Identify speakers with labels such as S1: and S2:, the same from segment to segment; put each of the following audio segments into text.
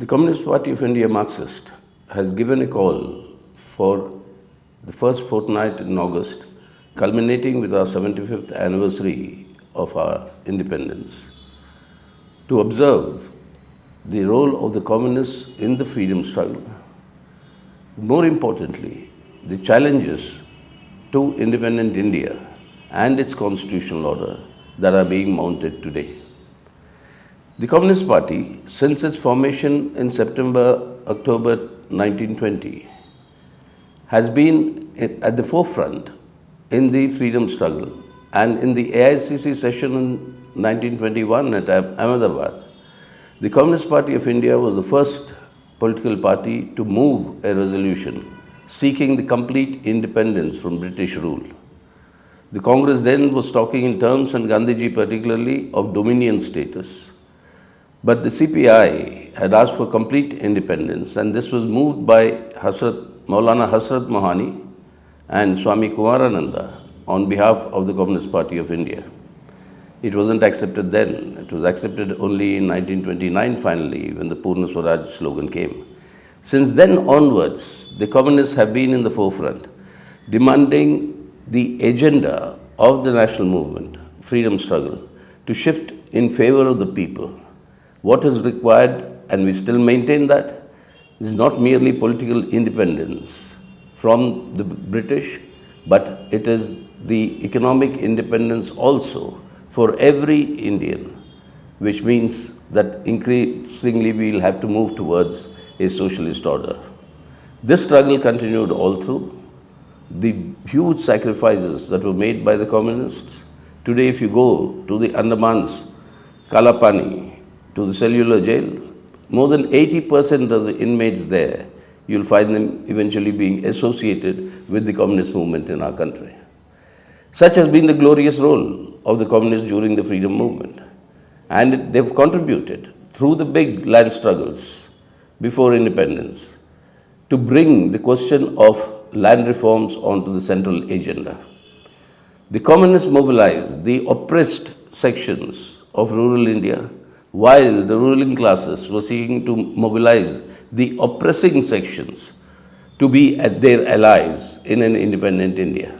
S1: The Communist Party of India, Marxist, has given a call for the first fortnight in August, culminating with our 75th anniversary of our independence, to observe the role of the communists in the freedom struggle. More importantly, the challenges to independent India and its constitutional order that are being mounted today. The Communist Party, since its formation in October 1920, has been at the forefront in the freedom struggle, and in the AICC session in 1921 at Ahmedabad, the Communist Party of India was the first political party to move a resolution seeking the complete independence from British rule. The Congress then was talking in terms, and Gandhiji particularly, of dominion status. But the CPI had asked for complete independence, and this was moved by Maulana Hasrat Mohani and Swami Kumarananda on behalf of the Communist Party of India. It wasn't accepted then. It was accepted only in 1929 finally, when the Purna Swaraj slogan came. Since then onwards, the communists have been in the forefront, demanding the agenda of the national movement, freedom struggle, to shift in favor of the people. What is required, and we still maintain that, is not merely political independence from the British, but it is the economic independence also for every Indian, which means that increasingly we will have to move towards a socialist order. This struggle continued all through. The huge sacrifices that were made by the communists. Today, if you go to the Andamans, Kalapani, to the cellular jail, more than 80% of the inmates there, you'll find them eventually being associated with the communist movement in our country. Such has been the glorious role of the communists during the freedom movement. And they've contributed through the big land struggles before independence to bring the question of land reforms onto the central agenda. The communists mobilized the oppressed sections of rural India, while the ruling classes were seeking to mobilize the oppressing sections to be their allies in an independent India.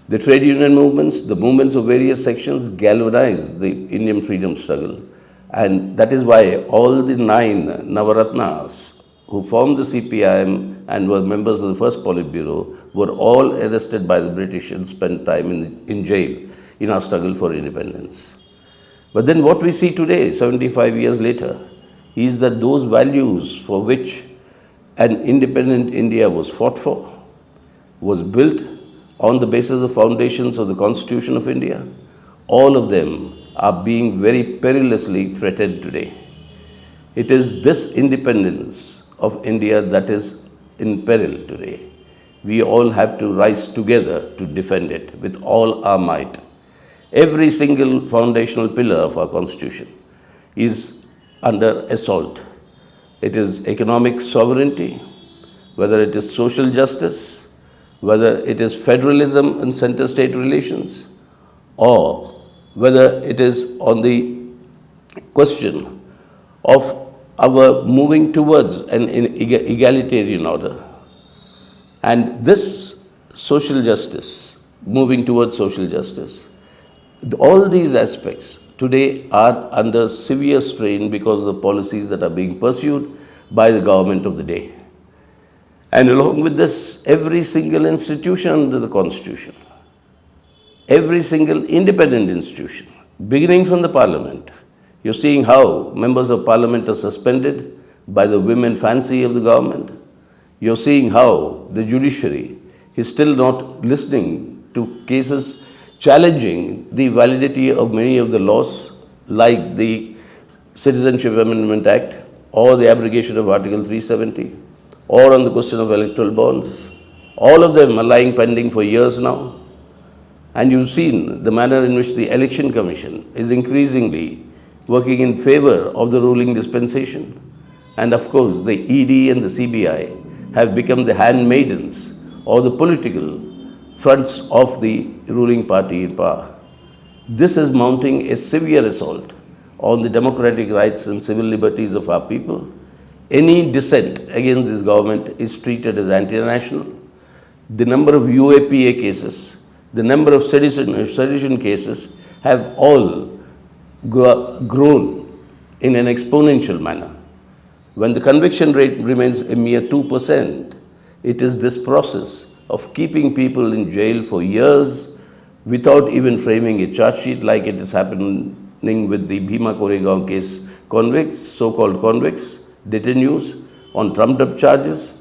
S1: The trade union movements, the movements of various sections galvanized the Indian freedom struggle, and that is why all the 9 Navaratnas who formed the CPIM and were members of the first Politburo were all arrested by the British and spent time in jail in our struggle for independence. But then what we see today, 75 years later, is that those values for which an independent India was fought for, was built on the basis of foundations of the Constitution of India, all of them are being very perilously threatened today. It is this independence of India that is in peril today. We all have to rise together to defend it with all our might. Every single foundational pillar of our Constitution is under assault. It is economic sovereignty, whether it is social justice, whether it is federalism and center-state relations, or whether it is on the question of our moving towards an egalitarian order. And this social justice, moving towards social justice, all these aspects today are under severe strain because of the policies that are being pursued by the government of the day. And along with this, every single institution under the Constitution, every single independent institution, beginning from the Parliament, you're seeing how members of Parliament are suspended by the whim and fancy of the government. You're seeing how the judiciary is still not listening to cases challenging the validity of many of the laws, like the Citizenship Amendment Act, or the abrogation of Article 370, or on the question of electoral bonds. All of them are lying pending for years now. And you've seen the manner in which the Election Commission is increasingly working in favor of the ruling dispensation. And of course, the ED and the CBI have become the handmaidens or the political fronts of the ruling party in power. This is mounting a severe assault on the democratic rights and civil liberties of our people, Any dissent against this government is treated as anti-national. The number of UAPA cases, the number of sedition cases have all grown in an exponential manner. When the conviction rate remains a mere 2%, it is this process of keeping people in jail for years without even framing a charge sheet, like it is happening with the Bhima Koregaon case convicts, so-called convicts, detainees on trumped-up charges,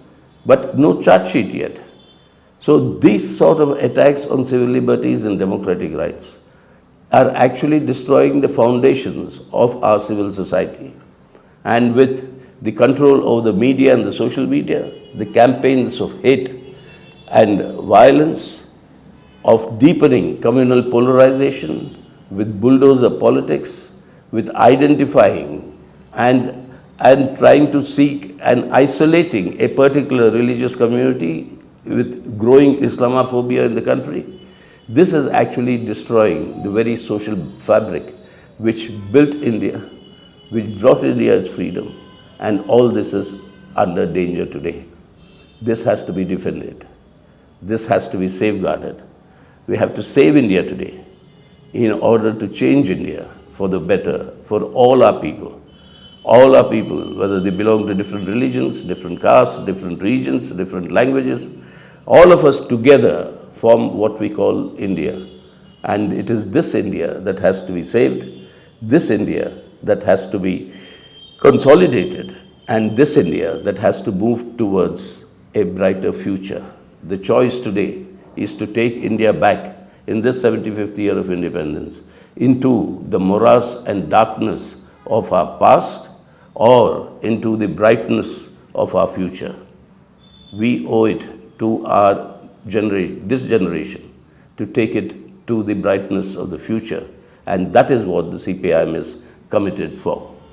S1: but no charge sheet yet. So these sort of attacks on civil liberties and democratic rights are actually destroying the foundations of our civil society. And with the control over the media and the social media, the campaigns of hate and violence, of deepening communal polarization, with bulldozer politics, with identifying and trying to seek and isolating a particular religious community, with growing Islamophobia in the country, this is actually destroying the very social fabric which built India, which brought India its freedom, and all this is under danger today. This has to be defended. This has to be safeguarded. We have to save India today in order to change India for the better, for all our people. All our people, whether they belong to different religions, different castes, different regions, different languages, all of us together form what we call India. And it is this India that has to be saved, this India that has to be consolidated, and this India that has to move towards a brighter future. The choice today is to take India back in this 75th year of independence into the morass and darkness of our past or into the brightness of our future. We owe it to our generation, this generation, to take it to the brightness of the future, and that is what the CPIM is committed for.